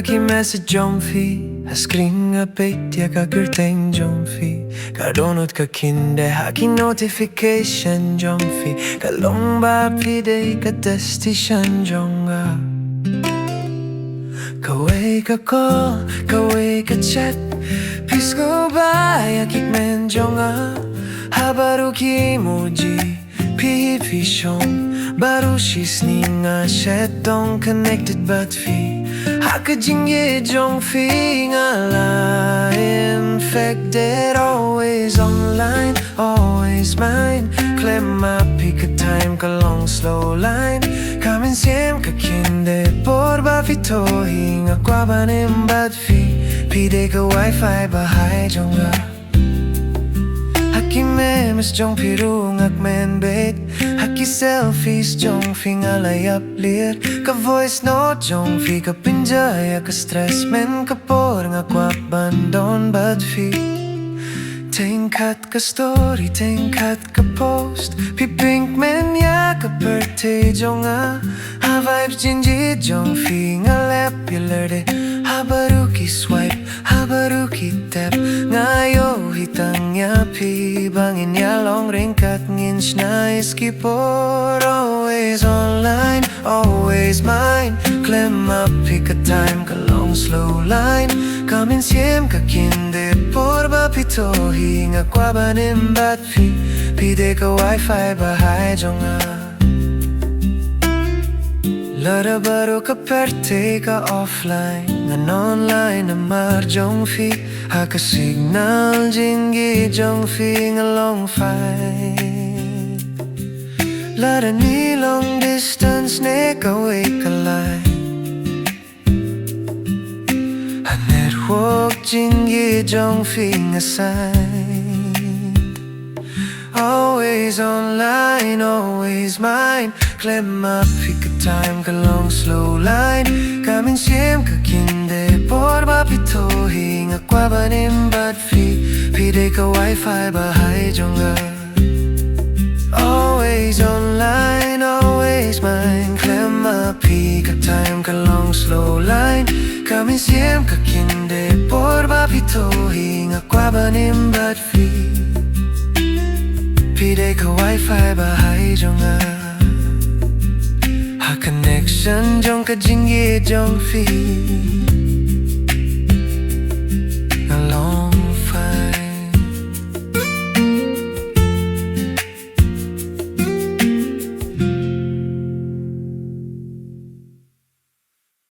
ki message jong fi Skring update ya ka kurteng jong fi Kadonot ka kinde haki notification jong fi Kalong ba pide ka destination jonga Kaway ka call, kaway ka chat Please go by ya kikmen jonga Habaru ki emoji pynphriang Baru sninga shetong connected but fi Haka jingieid jong fi ngala infected Always online, always mine Klemma pick a time ka long slow line mynsiem ka kinde Porba fito hinga kwabanim bad fi Pide ka wifi bahay jonga Haki memes jong pirungak men bait Haki selfies jong fi ngalayap lir Ka voice note jong fi ka pinjaya ka stress men ka por nga kwabandon bad fi Tingkat ka story, tingkat ka post Pi pinkmen ya ka birthday jonga Ha vibes jingieid jong fi ngalep yalerde Ha baru ki swipe, ha baru ki tap Ngayo hitang ya pi bangin ya long ringkat nginch na iskipor Always online, always mine Klemma pick a time ka long slow line mynsiem ka kinde Porba pito hinga kwabanim bat fi Pide ka wifi bahay jonga Lada baru ka perte ka offline Ngan online na mar jong fi Haka signal jingieid jong fi nga long fight Lada ni long distance ne ka wake ka line Walk jingieid jong fi nga side Always online, always mine Klemma pick a time ka long slow line mynsiem ka kinde Porba pito hinga kwabanim bad fi Pide ka wifi bahay jonga Always online, always mine Klemma pick a time ka long slow line mynsiem ka kinde Porba pito hinga kwabanim bad fi Pide ka wifi bahay jonga Ha connection jong ka jingieid jong fi